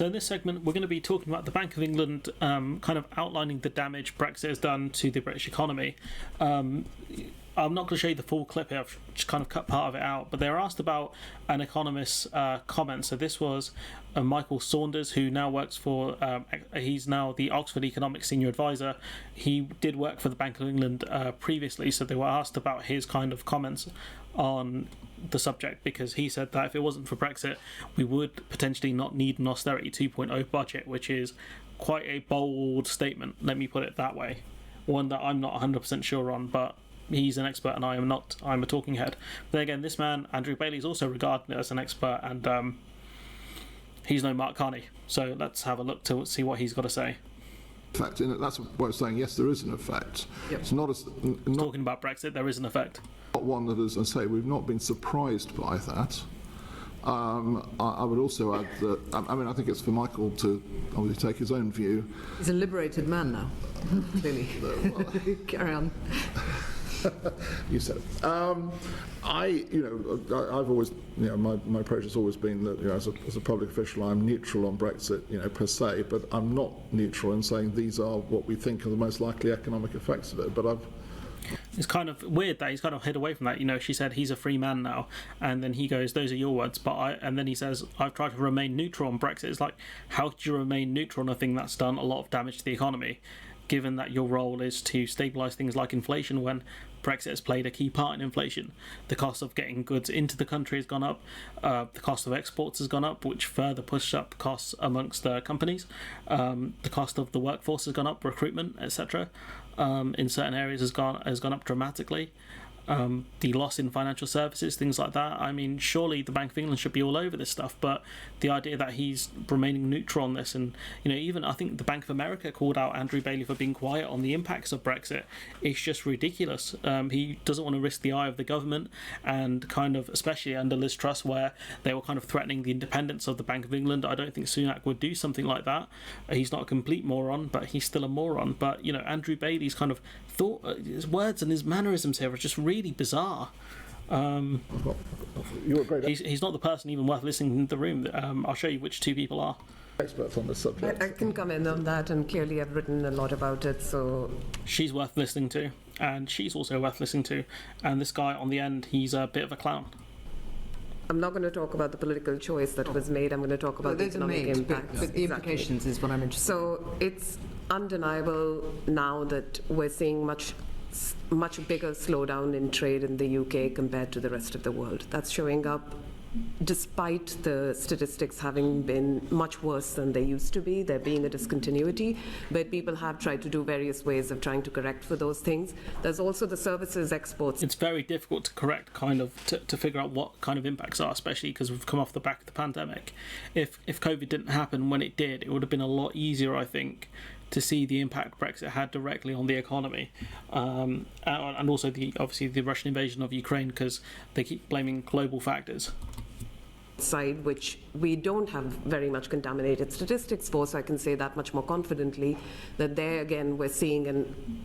So in this segment, we're going to be talking about the Bank of England kind of outlining the damage Brexit has done to the British economy. I'm not going to show you the full clip here, I've just kind of cut part of it out, but they were asked about an economist's comment. So this was Michael Saunders, who now works for, he's now the Oxford Economics Senior Advisor. He did work for the Bank of England previously, so they were asked about his kind of comments on the subject, because he said that if it wasn't for Brexit, we would potentially not need an austerity 2.0 budget, which is quite a bold statement, let me put it that way. One that I'm not 100% sure on, but he's an expert and I am not. I'm a talking head. But again, this man, Andrew Bailey, is also regarded as an expert, and he's no Mark Carney. So let's have a look to see what he's got to say. In fact, that's what I was saying. Yes, there is an effect. Yep. It's not talking about Brexit. There is an effect. Not one that, as I say, we've not been surprised by that. I would also add that, I think it's for Michael to obviously take his own view. He's a liberated man now, clearly. Carry on. You said it. I've always, my approach has always been that, as a public official, I'm neutral on Brexit, per se, but I'm not neutral in saying these are what we think are the most likely economic effects of it. But it's kind of weird that he's kind of hid away from that. She said he's a free man now, and then he goes, "Those are your words." And then he says, "I've tried to remain neutral on Brexit." It's like, how could you remain neutral on a thing that's done a lot of damage to the economy, given that your role is to stabilise things like inflation, when Brexit has played a key part in inflation? The cost of getting goods into the country has gone up, the cost of exports has gone up, which further pushed up costs amongst companies. The cost of the workforce has gone up, recruitment, etc. In certain areas has gone up dramatically. The loss in financial services, things like that. I mean, surely the Bank of England should be all over this stuff, but the idea that he's remaining neutral on this, and even I think the Bank of America called out Andrew Bailey for being quiet on the impacts of Brexit. It's just ridiculous. He doesn't want to risk the eye of the government, and kind of, especially under Liz Truss, where they were kind of threatening the independence of the Bank of England. I don't think Sunak would do something like that. He's not a complete moron, but he's still a moron. But Andrew Bailey's kind of his words and his mannerisms here are just really bizarre. You're a great he's not the person even worth listening in the room. I'll show you which two people are. Experts on this subject. I can comment on that, and clearly I've written a lot about it, so... She's worth listening to, and she's also worth listening to, and this guy on the end, he's a bit of a clown. I'm not going to talk about the political choice that was made. I'm going to talk about the economic impact. But the implications is what I'm interested in. So it's undeniable now that we're seeing much bigger slowdown in trade in the UK compared to the rest of the world. That's showing up despite the statistics having been much worse than they used to be. There being a discontinuity, but people have tried to do various ways of trying to correct for those things. There's also the services exports. It's very difficult to correct, kind of, to figure out what kind of impacts are, especially because we've come off the back of the pandemic. If COVID didn't happen when it did, it would have been a lot easier, I think, to see the impact Brexit had directly on the economy, and also obviously the Russian invasion of Ukraine, because they keep blaming global factors. Side which we don't have very much contaminated statistics for, so I can say that much more confidently, that there again we're seeing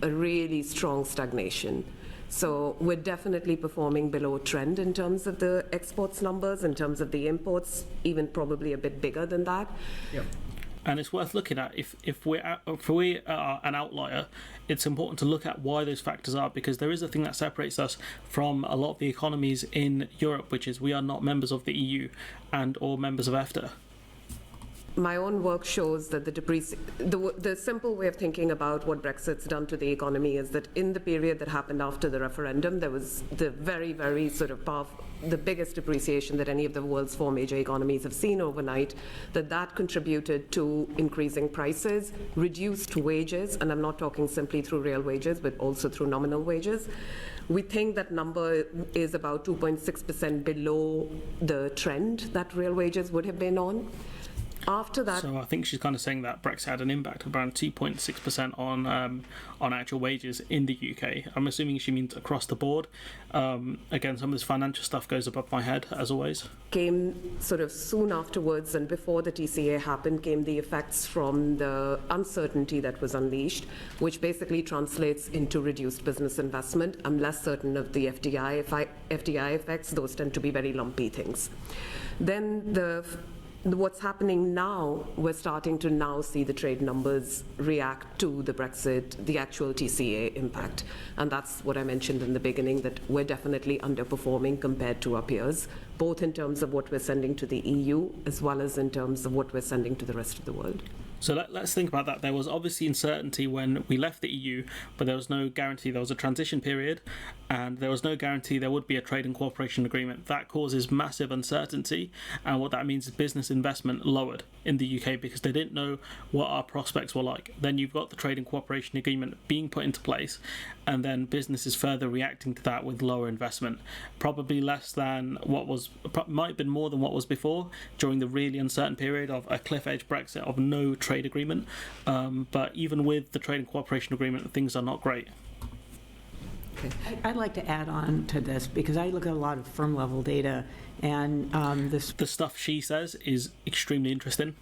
a really strong stagnation. So we're definitely performing below trend in terms of the exports numbers, in terms of the imports, even probably a bit bigger than that. Yeah. And it's worth looking at. If we are an outlier, it's important to look at why those factors are, because there is a thing that separates us from a lot of the economies in Europe, which is we are not members of the EU and or members of EFTA. My own work shows that the simple way of thinking about what Brexit's done to the economy is that in the period that happened after the referendum, there was the very, very sort of powerful, the biggest appreciation that any of the world's 4 major economies have seen overnight, that contributed to increasing prices, reduced wages, and I'm not talking simply through real wages, but also through nominal wages. We think that number is about 2.6% below the trend that real wages would have been on. After that, so I think she's kind of saying that Brexit had an impact of around 2.6% on actual wages in the UK. I'm assuming she means across the board. Again, some of this financial stuff goes above my head, as always. Came sort of soon afterwards, and before the TCA happened, came the effects from the uncertainty that was unleashed, which basically translates into reduced business investment. I'm less certain of the FDI effects. Those tend to be very lumpy things. Then what's happening now, we're starting to now see the trade numbers react to the Brexit, the actual TCA impact. And that's what I mentioned in the beginning, that we're definitely underperforming compared to our peers, both in terms of what we're sending to the EU, as well as in terms of what we're sending to the rest of the world. So let's think about that. There was obviously uncertainty when we left the EU, but there was no guarantee. There was a transition period, and there was no guarantee there would be a trade and cooperation agreement. That causes massive uncertainty, and what that means is business investment lowered in the UK because they didn't know what our prospects were like. Then you've got the trade and cooperation agreement being put into place, and then business is further reacting to that with lower investment, probably less than what was, might have been more than what was before during the really uncertain period of a cliff edge Brexit of no trade agreement. But even with the trade and cooperation agreement, things are not great. I'd like to add on to this because I look at a lot of firm level data, and the stuff she says is extremely interesting.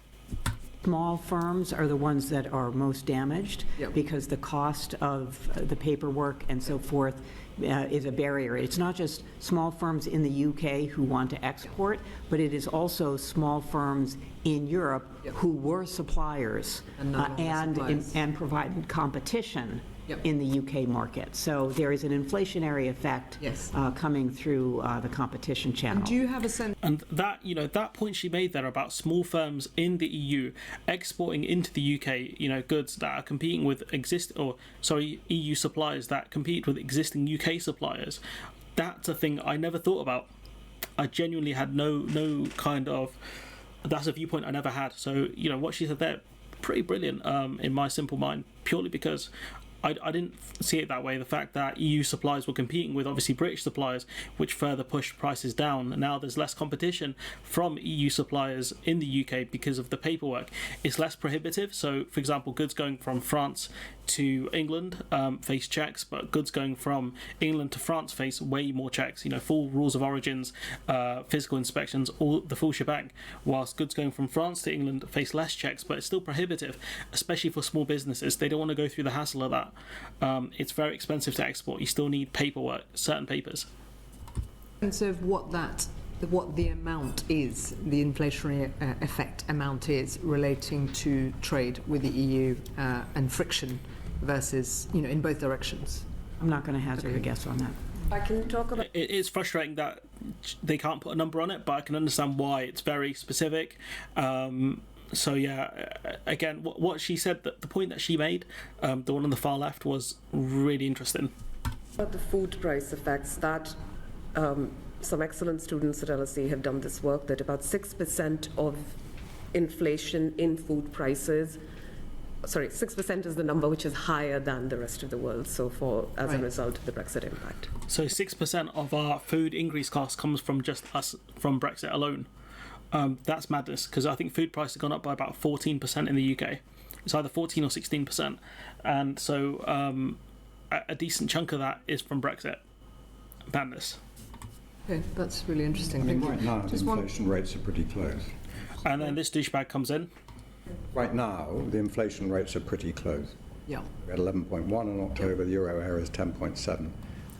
Small firms are the ones that are most damaged because the cost of the paperwork and so forth is a barrier. It's not just small firms in the UK who want to export, but it is also small firms in Europe who were suppliers and provided competition in the UK market. So there is an inflationary effect coming through the competition channel. And do you have a sense? And that, that point she made there about small firms in the EU exporting into the UK, goods that are competing with EU suppliers that compete with existing UK suppliers. That's a thing I never thought about. I genuinely had no kind of. That's a viewpoint I never had. So what she said there, pretty brilliant in my simple mind, purely because I didn't see it that way. The fact that EU suppliers were competing with obviously British suppliers, which further pushed prices down. And now there's less competition from EU suppliers in the UK because of the paperwork. It's less prohibitive. So, for example, goods going from France to England face checks, but goods going from England to France face way more checks. Full rules of origins, physical inspections, all the full shebang. Whilst goods going from France to England face less checks, but it's still prohibitive, especially for small businesses. They don't want to go through the hassle of that. It's very expensive to export. You still need paperwork, certain papers. And so what the amount is, the inflationary effect amount is relating to trade with the EU and friction versus, in both directions? I'm not going to hazard a guess on that. I can talk about. It's frustrating that they can't put a number on it, but I can understand why. It's very specific. So again, what she said, the point that she made, the one on the far left, was really interesting. About the food price effects, that some excellent students at LSE have done this work, that about 6% of inflation in food prices, 6% is the number which is higher than the rest of the world, so as a result of the Brexit impact. So 6% of our food increase cost comes from just us, from Brexit alone. That's madness, because I think food prices have gone up by about 14% in the UK. It's either 14 or 16%. And so a decent chunk of that is from Brexit. Madness. Okay, that's really interesting. I mean, right now, the inflation rates are pretty close. And then this douchebag comes in. Right now, the inflation rates are pretty close. Yeah. We had 11.1 in October, the euro area is 10.7.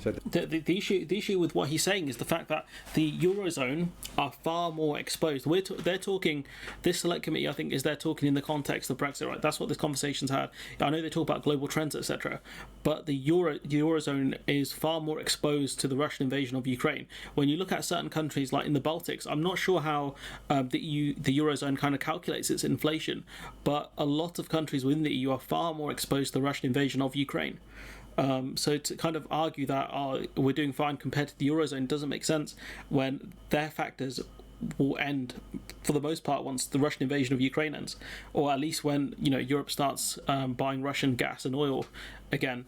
So the issue with what he's saying is the fact that the Eurozone are far more exposed. They're talking, this select committee, I think, they're talking in the context of Brexit, right? That's what this conversation's had. I know they talk about global trends, etc., but the Eurozone is far more exposed to the Russian invasion of Ukraine. When you look at certain countries like in the Baltics, I'm not sure how the Eurozone kind of calculates its inflation, but a lot of countries within the EU are far more exposed to the Russian invasion of Ukraine. So to kind of argue that we're doing fine compared to the Eurozone doesn't make sense when their factors will end for the most part once the Russian invasion of Ukraine ends, or at least when Europe starts buying Russian gas and oil again,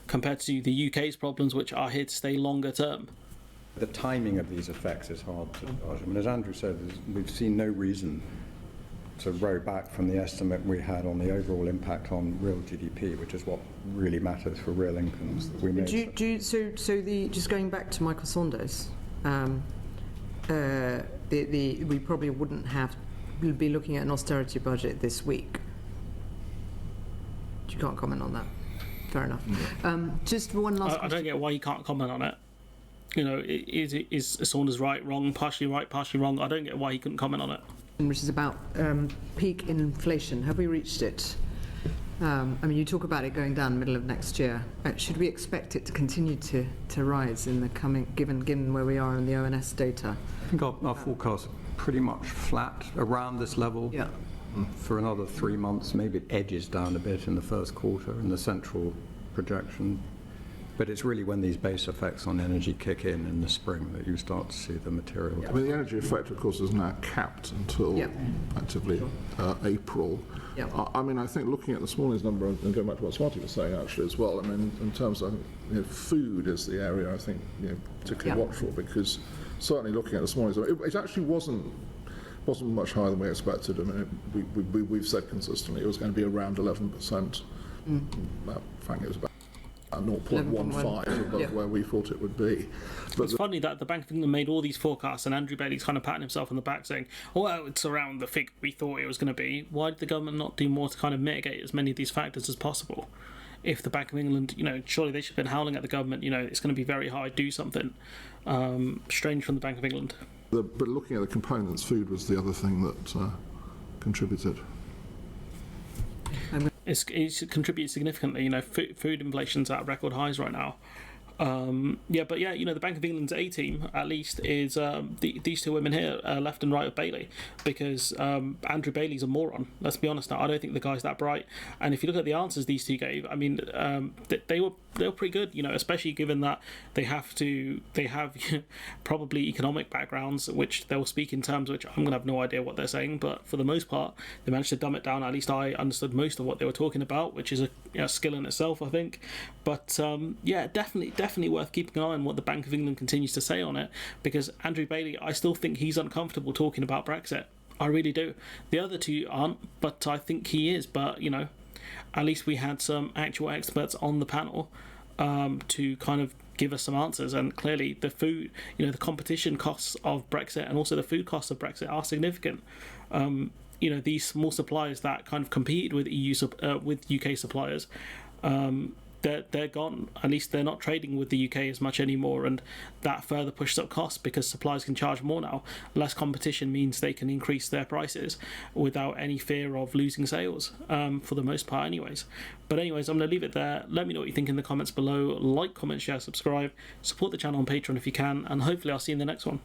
compared to the UK's problems, which are here to stay longer term. the timing of these effects is hard to judge. I mean, as Andrew said, we've seen no reason to row back from the estimate we had on the overall impact on real GDP, which is what really matters for real incomes that we made. Just going back to Michael Saunders, we probably wouldn't have be looking at an austerity budget this week. You can't comment on that. Fair enough. Just one last question. I don't get why you can't comment on it. You know, is Saunders right, wrong, partially wrong? I don't get why he couldn't comment on it. which is about peak inflation. Have we reached it? I mean, you talk about it going down middle of next year. Should we expect it to continue to rise in the coming, given where we are in the ONS data? I think our forecast are pretty much flat around this level. Yeah. For another 3 months. Maybe it edges down a bit in the first quarter in the central projection. But it's really when these base effects on energy kick in the spring that you start to see the material. I mean, the energy effect, of course, is now capped until actively April. I mean, I think looking at this morning's number and going back to what Swati was saying actually as well, I mean, in terms of food is the area I think particularly watchful, because certainly looking at this morning's number, it actually wasn't much higher than we expected. I mean, we've said consistently it was going to be around 11%. Well, frankly, it was about 0.15 above where we thought it would be. But it's funny that the Bank of England made all these forecasts and Andrew Bailey's kind of patting himself on the back saying, well, it's around the figure we thought it was going to be. Why did the government not do more to kind of mitigate as many of these factors as possible? If the Bank of England, surely they should have been howling at the government, it's going to be very high, do something. Strange from the Bank of England. But looking at the components, food was the other thing that contributed. It's contributed significantly. Food inflation's at record highs right now. The Bank of England's A team, at least, is these two women here, left and right of Bailey, because Andrew Bailey's a moron. Let's be honest now. I don't think the guy's that bright. And if you look at the answers these two gave, I mean, they were pretty good. Especially given that they have probably economic backgrounds, which they'll speak in terms which I'm gonna have no idea what they're saying. But for the most part, they managed to dumb it down. At least I understood most of what they were talking about, which is a skill in itself, I think. But definitely worth keeping an eye on what the Bank of England continues to say on it, because Andrew Bailey, I still think he's uncomfortable talking about Brexit. I really do. The other two aren't, but I think he is. But at least we had some actual experts on the panel to kind of give us some answers, and clearly the food, the competition costs of Brexit and also the food costs of Brexit are significant. These small suppliers that kind of competed with with UK suppliers, they're gone. At least they're not trading with the UK as much anymore, and that further pushes up costs because suppliers can charge more now. Less competition means they can increase their prices without any fear of losing sales, for the most part anyways. But anyways, I'm going to leave it there. Let me know what you think in the comments below. Like, comment, share, subscribe, support the channel on Patreon if you can, and hopefully I'll see you in the next one.